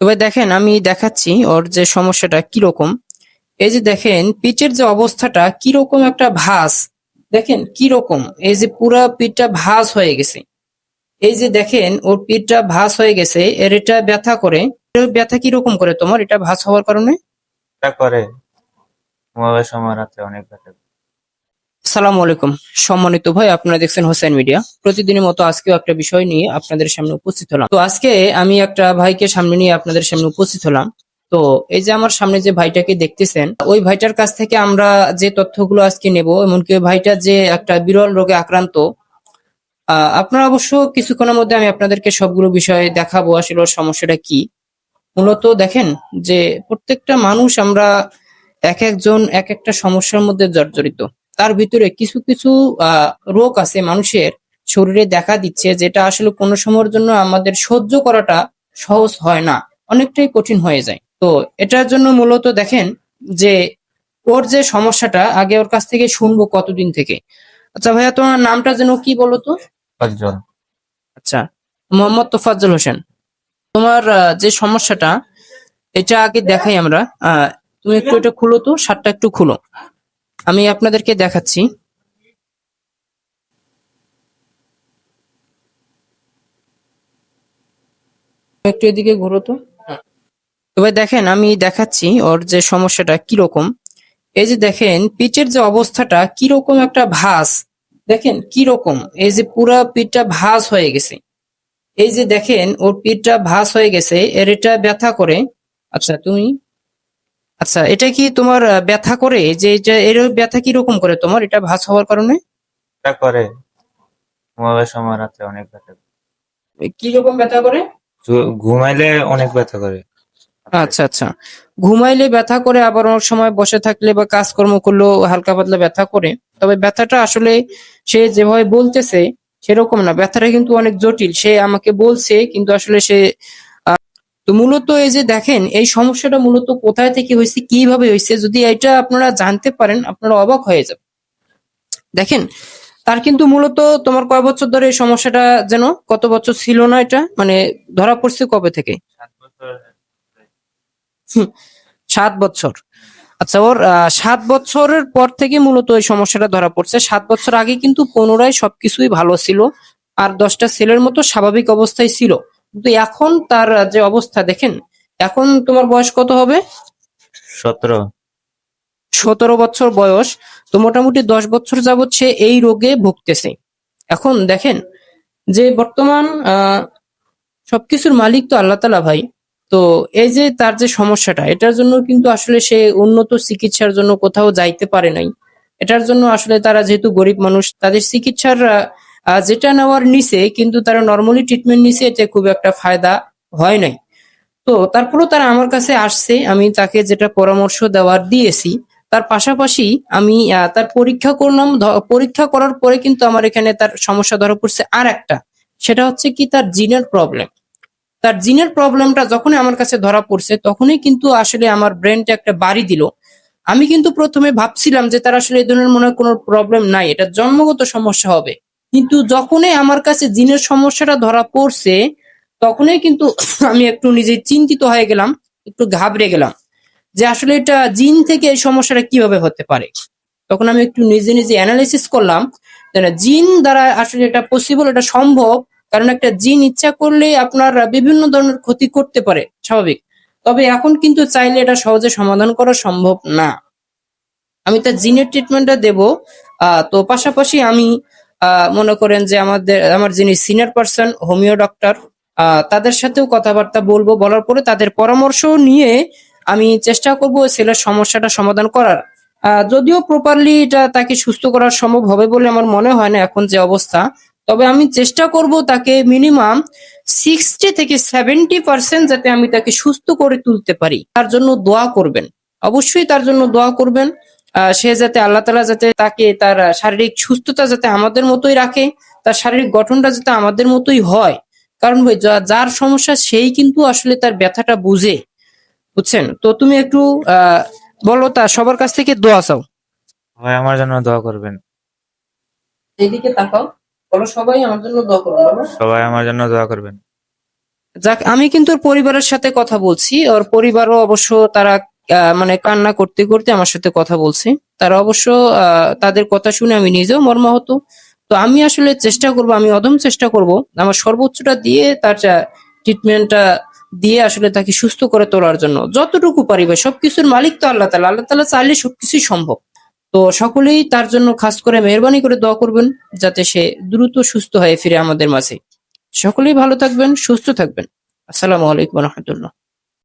তবে দেখেন আমি দেখাচ্ছি ওর যে সমস্যাটা কিরকম। এই যে দেখেন পিচের যে অবস্থাটা কিরকম একটা ভাঁজ, দেখেন কিরকম, এই যে পুরা পিঠটা ভাঁজ হয়ে গেছে। এই যে দেখেন ওর পিঠটা ভাঁজ হয়ে গেছে, এর এটা ব্যথা করে। এর ব্যথা কিরকম করে তোমার এটা ভাঁজ হওয়ার কারণে? এটা করে ঘুমাবার সময় রাতে অনেক ব্যথা করে। আসসালামু আলাইকুম। সম্মানিত ভাই, আপনারা দেখছেন হোসেন মিডিয়া। প্রতিদিনের মতো আজকেও একটা বিষয় নিয়ে আপনাদের সামনে উপস্থিত হলাম। তো আজকে আমি একটা ভাইকে সামনে নিয়ে আপনাদের সামনে উপস্থিত হলাম। তো এই যে আমার সামনে যে ভাইটাকে দেখতেছেন, ওই ভাইটার কাছ থেকে আমরা যে তথ্যগুলো আজকে নেব, এমনকি ওই ভাইটা যে একটা বিরল রোগে আক্রান্ত। আপনারা অবশ্য কিছুক্ষণের মধ্যে আমি আপনাদেরকে সবগুলো বিষয় দেখাবো আসলে ওর সমস্যাটা কি। মূলত দেখেন যে প্রত্যেকটা মানুষ আমরা এক একজন এক একটা সমস্যার মধ্যে জর্জরিত। তার ভিতরে কিছু কিছু রোগ আছে মানুষের শরীরে দেখা দিচ্ছে, যেটা আসলে কোনো সময়ের জন্য আমাদের সহ্য করাটা সহজ হয় না, অনেকটাই কঠিন হয়ে যায়। তো এটার জন্য মূলত দেখেন যে ওর যে সমস্যাটা, আগে ওর কাছ থেকে শুনবো কতদিন থেকে। আচ্ছা ভাইয়া, তোমার নামটা যেন কি বলো তো? উজ্জ্বল। আচ্ছা, মোহাম্মদ তোফাজ্জল হোসেন। তোমার যে সমস্যাটা, এটা আগে দেখাই আমরা। তুমি একটু এটা খুলো তো, শার্টটা একটু খুলো, আমি আপনাদেরকে দেখাচ্ছি। একটু এদিকে ঘুরো তো। তবে দেখেন আমি দেখাচ্ছি ওর যে সমস্যাটা কিরকম। এই যে দেখেন পিচের যে অবস্থাটা কিরকম একটা ভাঁজ, দেখেন কিরকম, এই যে পুরা পিঠটা ভাঁজ হয়ে গেছে। এই যে দেখেন ওর পিঠটা ভাঁজ হয়ে গেছে, এর এটা ব্যথা করে। আচ্ছা তুমি, আচ্ছা এটা কি তোমার ব্যথা করে? যে এটা এর ব্যথা কিরকম করে তোমার এটা ভাঁজ হওয়ার কারণে? এটা করে ঘুমাবার সময় রাতে অনেক ব্যথা করে। কিরকম ব্যথা করে? ঘুমাইলে অনেক ব্যথা করে রাতে। আচ্ছা আচ্ছা, ঘুমাইলে ব্যথা করে, আবার অনেক সময় বসে থাকলে বা কাজকর্ম করলেও হালকা পাতলা ব্যথা করে। তবে ব্যথাটা আসলে সে যেভাবে বলতেছে সেরকম না, ব্যথাটা কিন্তু অনেক জটিল। সে আমাকে বলছে কিন্তু আসলে সে তো মূলত এই যে দেখেন এই সমস্যাটা মূলত কোথায় থেকে হয়েছে, কিভাবে হয়েছে, যদি এটা আপনারা জানতে পারেন আপনারা অবাক হয়ে যাবেন। দেখেন তার কিন্তু মূলত, তোমার কয় বছর ধরে এই সমস্যাটা, যেন কত বছর ছিল না এটা, মানে ধরা পড়ছে কবে থেকে? 7 বছর। 7 বছর। আচ্ছা, ওর 7 বছরের পর থেকে মূলত এই সমস্যাটা ধরা পড়ছে। 7 বছর আগে কিন্তু পুনরায় সবকিছুই ভালো ছিল, আর 10টা ছেলের মতো স্বাভাবিক অবস্থায় ছিল। কিন্তু এখন তার যে অবস্থা দেখেন। এখন তোমার বয়স কত হবে? 17। 17 বছর বয়স। তো মোটামুটি 10 বছর যাবৎ সে এই রোগে ভুগতেছে। এখন দেখেন যে বর্তমান সবকিছুর মালিক তো আল্লাহ তাআলা ভাই। তো এই যে তার যে সমস্যাটা, এটার জন্য কিন্তু আসলে সে উন্নত চিকিৎসার জন্য কোথাও যাইতে পারে নাই। এটার জন্য আসলে তারা যেহেতু গরিব মানুষ, তাদের চিকিৎসার যেটা নেওয়ার নিছে, কিন্তু তারা নর্মালি ট্রিটমেন্ট নিছে, এতে খুব একটা ফায়দা হয় নাই। তো তারপরেও তারা আমার কাছে আসছে, আমি তাকে যেটা পরামর্শ দেওয়ার দিয়েছি। তার পাশাপাশি আমি তার পরীক্ষা করলাম। পরীক্ষা করার পরে কিন্তু আমার এখানে তার সমস্যা ধরা পড়ছে আর একটা। সেটা হচ্ছে কি, তার জিনের প্রবলেম। তার জিনের প্রবলেমটা যখনই আমার কাছে ধরা পড়ছে, তখনই কিন্তু আসলে আমার ব্রেনটা একটা বাড়ি দিল। আমি কিন্তু প্রথমে ভাবছিলাম যে তার আসলে এই ধরনের মনে হয় কোনো প্রবলেম নাই, এটা জন্মগত সমস্যা হবে। কিন্তু যখনই আমার কাছে জিনের সমস্যাটা ধরা পড়ছে, তখনই কিন্তু আমি একটু নিজে চিন্তিত হয়ে গেলাম, একটু ঘাবড়ে গেলাম যে আসলে এটা জিন থেকে এই সমস্যাটা কিভাবে হতে পারে। তখন আমি একটু নিজে নিজে অ্যানালাইসিস করলাম যে না, জিন দ্বারা আসলে এটা পসিবল, এটা সম্ভব। কারণ একটা জিন ইচ্ছা করলে আপনার বিভিন্ন ধরনের ক্ষতি করতে পারে, স্বাভাবিক। তবে এখন কিন্তু চাইলে এটা সহজে সমাধান করা সম্ভব না। আমি তার জিনের ট্রিটমেন্টটা দেব। তো পাশাপাশি আমি মনে করেন যে আমার যিনি সিনিয়র পার্সন হোমিও ডক্টর, তাদের সাথেও কথাবার্তা বলবো, বলার পরে তাদের পরামর্শ নিয়ে আমি চেষ্টা করব ওই ছেলের সমস্যাটা সমাধান করার। যদিও প্রপারলি এটা তাকে সুস্থ করা সম্ভব হবে বলে আমার মনে হয় না এখন যে অবস্থা। তবে আমি চেষ্টা করব তাকে মিনিমাম 60 থেকে 70% যাতে আমি তাকে সুস্থ করে তুলতে পারি, তার জন্য দোয়া করবেন। অবশ্যই তার জন্য দোয়া করবেন। সে যাতে আল্লাহ তাআলা যাতে তাকে তার শারীরিক সুস্থতা যাতে আমাদের মতোই রাখে, তার শারীরিক গঠনটা যাতে আমাদের মতোই হয়। কারণ ভাই, যার সমস্যা সেই কিন্তু আসলে তার ব্যথাটা বুঝে। বুঝছেন? তো তুমি একটু আহ বলো, তা সবার কাছ থেকে দোয়া চাও। ভাই আমার জন্য দোয়া করবেন। এইদিকে তাকাও, বলো সবাই আমার জন্য দোয়া করো, বলো। সবাই আমার জন্য দোয়া করবেন। যাক, আমি কিন্তু ওর পরিবারের সাথে কথা বলছি, ওর পরিবারও অবশ্য তারা মানে কান্না করতে করতে আমার সাথে কথা বলছে। তারা অবশ্য তাদের কথা শুনে আমি নিজেও মর্মাহত। তো আমি আসলে চেষ্টা করব, আমি অদম চেষ্টা করব আমার সর্বোচ্চটা দিয়ে তার ট্রিটমেন্টটা দিয়ে আসলে তাকে সুস্থ করে তোলার জন্য যতটুকু পারি। ভাই, সবকিছুর মালিক তো আল্লাহ তাআলা, আল্লাহ তাআলা চাইলে সবকিছুই সম্ভব। তো সকলেই তার জন্য খাস করে মেহরবানি করে দোয়া করবেন যাতে সে দ্রুত সুস্থ হয়ে ফিরে আমাদের মাঝে। সকলেই ভালো থাকবেন, সুস্থ থাকবেন। আসসালামু আলাইকুম রহমতুল্লাহ।